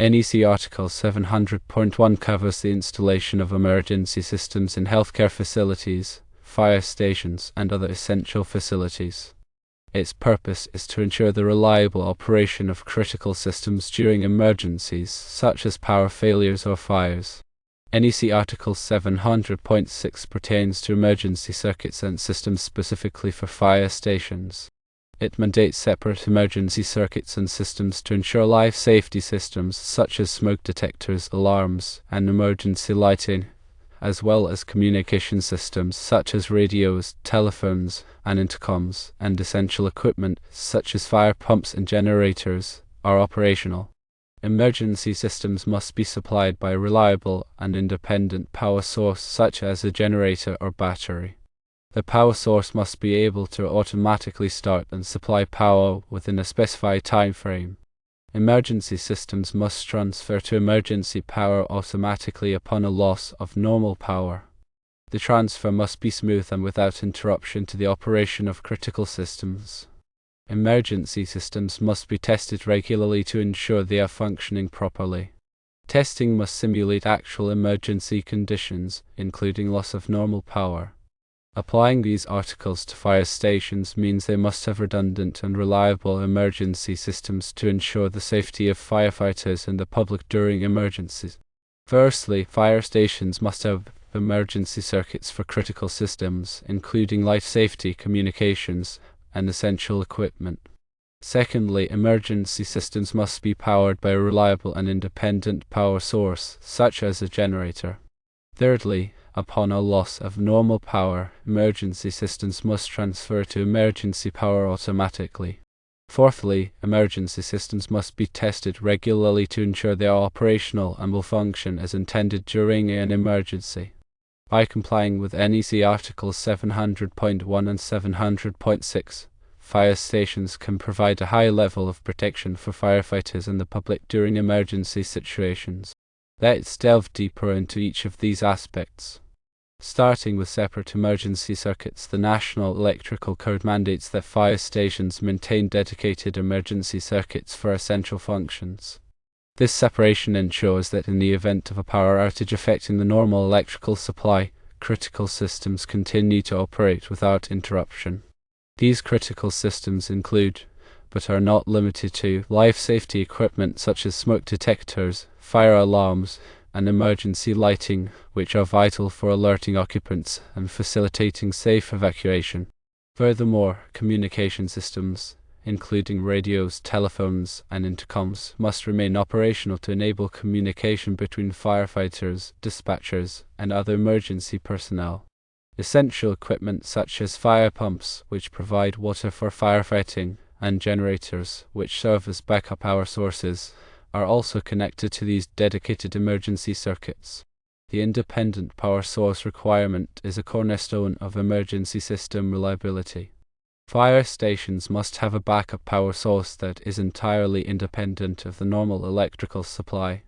NEC Article 700.1 covers the installation of emergency systems in healthcare facilities, fire stations, and other essential facilities. Its purpose is to ensure the reliable operation of critical systems during emergencies such as power failures or fires. NEC Article 700.6 pertains to emergency circuits and systems specifically for fire stations. It mandates separate emergency circuits and systems to ensure life safety systems such as smoke detectors, alarms, and emergency lighting, as well as communication systems such as radios, telephones, and intercoms, and essential equipment such as fire pumps and generators are operational. Emergency systems must be supplied by a reliable and independent power source such as a generator or battery. The power source must be able to automatically start and supply power within a specified time frame. Emergency systems must transfer to emergency power automatically upon a loss of normal power. The transfer must be smooth and without interruption to the operation of critical systems. Emergency systems must be tested regularly to ensure they are functioning properly. Testing must simulate actual emergency conditions, including loss of normal power. Applying these articles to fire stations means they must have redundant and reliable emergency systems to ensure the safety of firefighters and the public during emergencies. Firstly, fire stations must have emergency circuits for critical systems, including life safety, communications, and essential equipment. Secondly, emergency systems must be powered by a reliable and independent power source, such as a generator. Thirdly, upon a loss of normal power, emergency systems must transfer to emergency power automatically. Fourthly, emergency systems must be tested regularly to ensure they are operational and will function as intended during an emergency. By complying with NEC Articles 700.1 and 700.6, fire stations can provide a high level of protection for firefighters and the public during emergency situations. Let's delve deeper into each of these aspects. Starting with separate emergency circuits, the National Electrical Code mandates that fire stations maintain dedicated emergency circuits for essential functions. This separation ensures that in the event of a power outage affecting the normal electrical supply, critical systems continue to operate without interruption. These critical systems include, but are not limited to, life safety equipment such as smoke detectors, fire alarms, and emergency lighting, which are vital for alerting occupants and facilitating safe evacuation. Furthermore, communication systems, including radios, telephones, and intercoms, must remain operational to enable communication between firefighters, dispatchers, and other emergency personnel. Essential equipment such as fire pumps, which provide water for firefighting, and generators, which serve as backup power sources, are also connected to these dedicated emergency circuits. The independent power source requirement is a cornerstone of emergency system reliability. Fire stations must have a backup power source that is entirely independent of the normal electrical supply.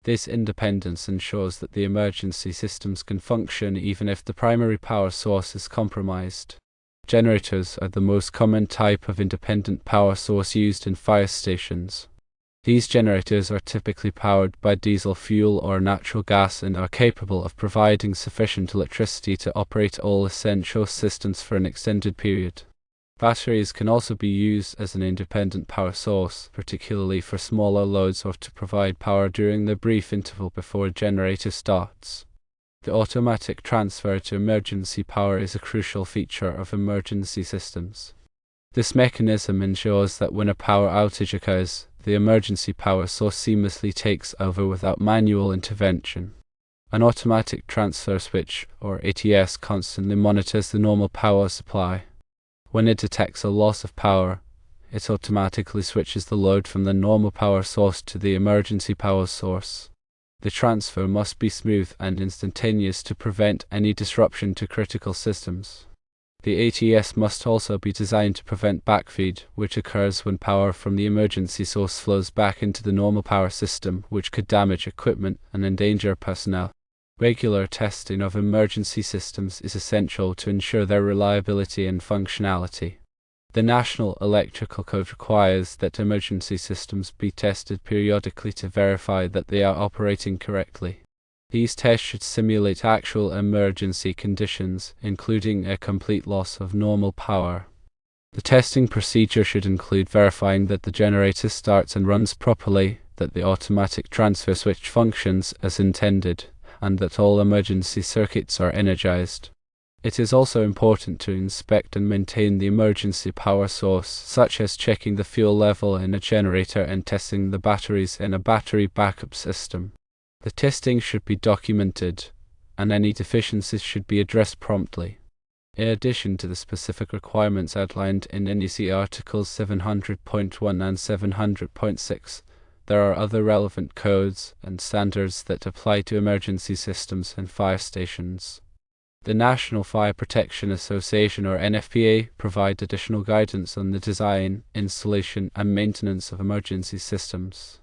This independence ensures that the emergency systems can function even if the primary power source is compromised. Generators are the most common type of independent power source used in fire stations. These generators are typically powered by diesel fuel or natural gas and are capable of providing sufficient electricity to operate all essential systems for an extended period. Batteries can also be used as an independent power source, particularly for smaller loads or to provide power during the brief interval before a generator starts. The automatic transfer to emergency power is a crucial feature of emergency systems. This mechanism ensures that when a power outage occurs, the emergency power source seamlessly takes over without manual intervention. An automatic transfer switch, or ATS, constantly monitors the normal power supply. When it detects a loss of power, it automatically switches the load from the normal power source to the emergency power source. The transfer must be smooth and instantaneous to prevent any disruption to critical systems. The ATS must also be designed to prevent backfeed, which occurs when power from the emergency source flows back into the normal power system, which could damage equipment and endanger personnel. Regular testing of emergency systems is essential to ensure their reliability and functionality. The National Electrical Code requires that emergency systems be tested periodically to verify that they are operating correctly. These tests should simulate actual emergency conditions, including a complete loss of normal power. The testing procedure should include verifying that the generator starts and runs properly, that the automatic transfer switch functions as intended, and that all emergency circuits are energized. It is also important to inspect and maintain the emergency power source, such as checking the fuel level in a generator and testing the batteries in a battery backup system. The testing should be documented, and any deficiencies should be addressed promptly. In addition to the specific requirements outlined in NEC Articles 700.1 and 700.6, there are other relevant codes and standards that apply to emergency systems and fire stations. The National Fire Protection Association, or NFPA, provide additional guidance on the design, installation, and maintenance of emergency systems.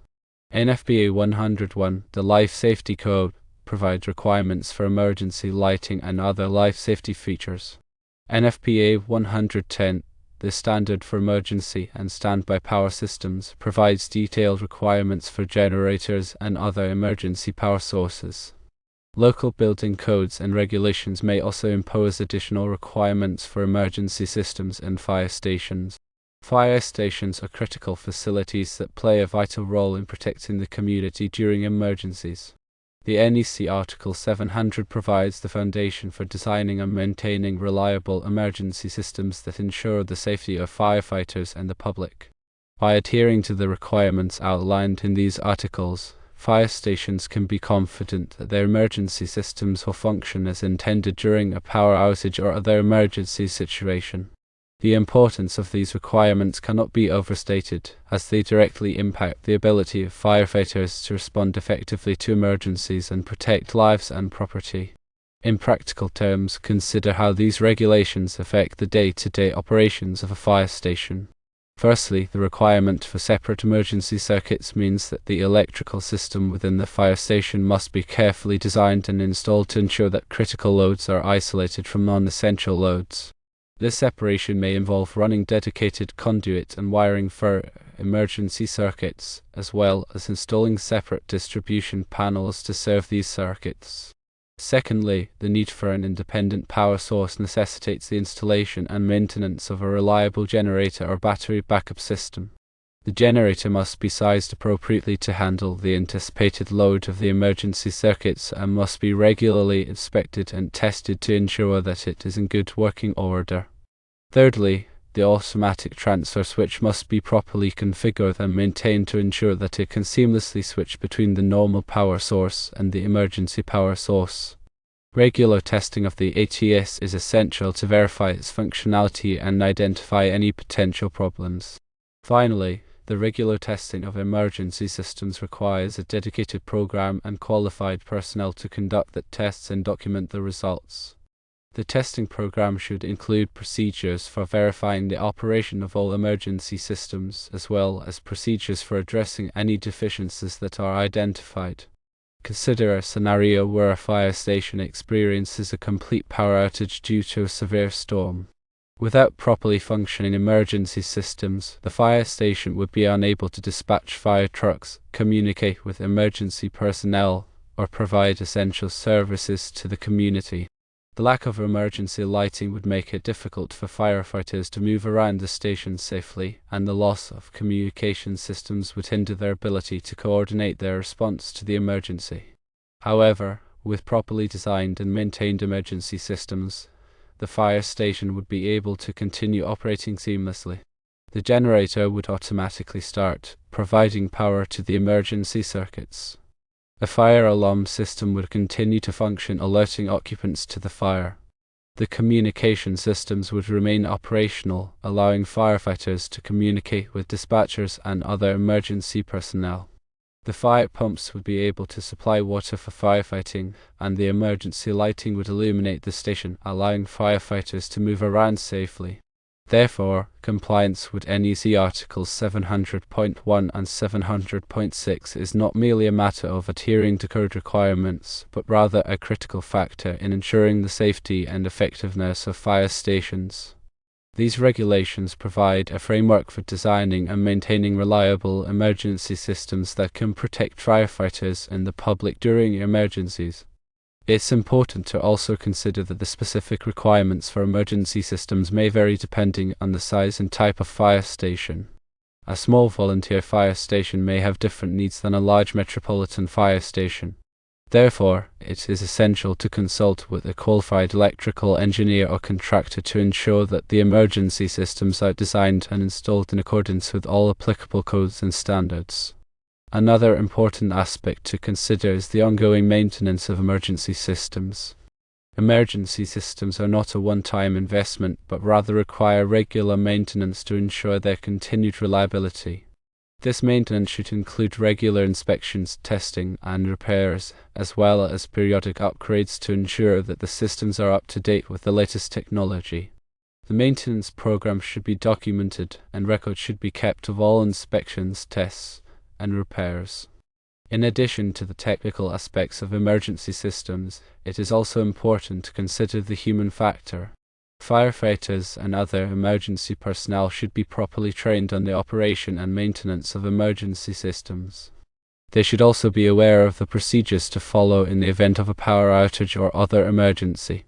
NFPA 101, the Life Safety Code, provides requirements for emergency lighting and other life safety features. NFPA 110, the Standard for Emergency and Standby Power Systems, provides detailed requirements for generators and other emergency power sources. Local building codes and regulations may also impose additional requirements for emergency systems and fire stations. Fire stations are critical facilities that play a vital role in protecting the community during emergencies. The NEC Article 700 provides the foundation for designing and maintaining reliable emergency systems that ensure the safety of firefighters and the public. By adhering to the requirements outlined in these articles, fire stations can be confident that their emergency systems will function as intended during a power outage or other emergency situation. The importance of these requirements cannot be overstated, as they directly impact the ability of firefighters to respond effectively to emergencies and protect lives and property. In practical terms, consider how these regulations affect the day-to-day operations of a fire station. Firstly, the requirement for separate emergency circuits means that the electrical system within the fire station must be carefully designed and installed to ensure that critical loads are isolated from non-essential loads. This separation may involve running dedicated conduit and wiring for emergency circuits, as well as installing separate distribution panels to serve these circuits. Secondly, the need for an independent power source necessitates the installation and maintenance of a reliable generator or battery backup system. The generator must be sized appropriately to handle the anticipated load of the emergency circuits and must be regularly inspected and tested to ensure that it is in good working order. Thirdly, the automatic transfer switch must be properly configured and maintained to ensure that it can seamlessly switch between the normal power source and the emergency power source. Regular testing of the ATS is essential to verify its functionality and identify any potential problems. Finally, the regular testing of emergency systems requires a dedicated program and qualified personnel to conduct the tests and document the results. The testing program should include procedures for verifying the operation of all emergency systems, as well as procedures for addressing any deficiencies that are identified. Consider a scenario where a fire station experiences a complete power outage due to a severe storm. Without properly functioning emergency systems, the fire station would be unable to dispatch fire trucks, communicate with emergency personnel, or provide essential services to the community. The lack of emergency lighting would make it difficult for firefighters to move around the station safely, and the loss of communication systems would hinder their ability to coordinate their response to the emergency. However, with properly designed and maintained emergency systems, the fire station would be able to continue operating seamlessly. The generator would automatically start, providing power to the emergency circuits. The fire alarm system would continue to function, alerting occupants to the fire. The communication systems would remain operational, allowing firefighters to communicate with dispatchers and other emergency personnel. The fire pumps would be able to supply water for firefighting, and the emergency lighting would illuminate the station, allowing firefighters to move around safely. Therefore, compliance with NEC Articles 700.1 and 700.6 is not merely a matter of adhering to code requirements, but rather a critical factor in ensuring the safety and effectiveness of fire stations. These regulations provide a framework for designing and maintaining reliable emergency systems that can protect firefighters and the public during emergencies. It's important to also consider that the specific requirements for emergency systems may vary depending on the size and type of fire station. A small volunteer fire station may have different needs than a large metropolitan fire station. Therefore, it is essential to consult with a qualified electrical engineer or contractor to ensure that the emergency systems are designed and installed in accordance with all applicable codes and standards. Another important aspect to consider is the ongoing maintenance of emergency systems. Emergency systems are not a one-time investment, but rather require regular maintenance to ensure their continued reliability. This maintenance should include regular inspections, testing, and repairs, as well as periodic upgrades to ensure that the systems are up to date with the latest technology. The maintenance program should be documented, and records should be kept of all inspections, tests, and repairs. In addition to the technical aspects of emergency systems, it is also important to consider the human factor. Firefighters and other emergency personnel should be properly trained on the operation and maintenance of emergency systems. They should also be aware of the procedures to follow in the event of a power outage or other emergency.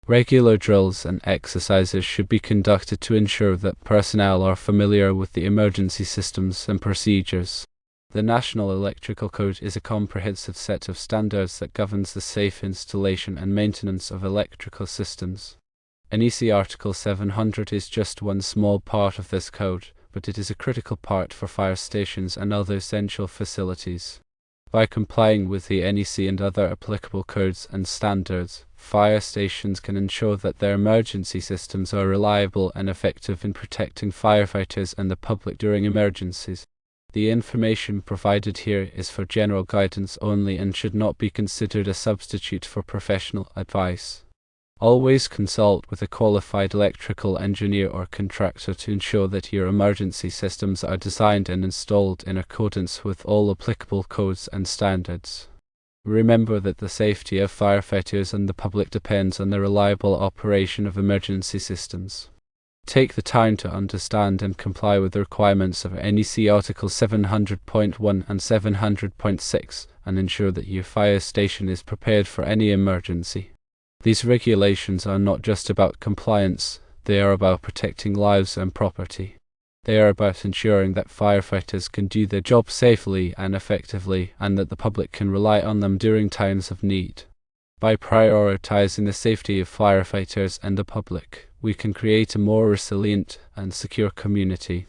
Regular drills and exercises should be conducted to ensure that personnel are familiar with the emergency systems and procedures. The National Electrical Code is a comprehensive set of standards that governs the safe installation and maintenance of electrical systems. NEC Article 700 is just one small part of this code, but it is a critical part for fire stations and other essential facilities. By complying with the NEC and other applicable codes and standards, fire stations can ensure that their emergency systems are reliable and effective in protecting firefighters and the public during emergencies. The information provided here is for general guidance only and should not be considered a substitute for professional advice. Always consult with a qualified electrical engineer or contractor to ensure that your emergency systems are designed and installed in accordance with all applicable codes and standards. Remember that the safety of firefighters and the public depends on the reliable operation of emergency systems. Take the time to understand and comply with the requirements of NEC Articles 700.1 and 700.6 and ensure that your fire station is prepared for any emergency. These regulations are not just about compliance, they are about protecting lives and property. They are about ensuring that firefighters can do their job safely and effectively and that the public can rely on them during times of need. By prioritizing the safety of firefighters and the public, we can create a more resilient and secure community.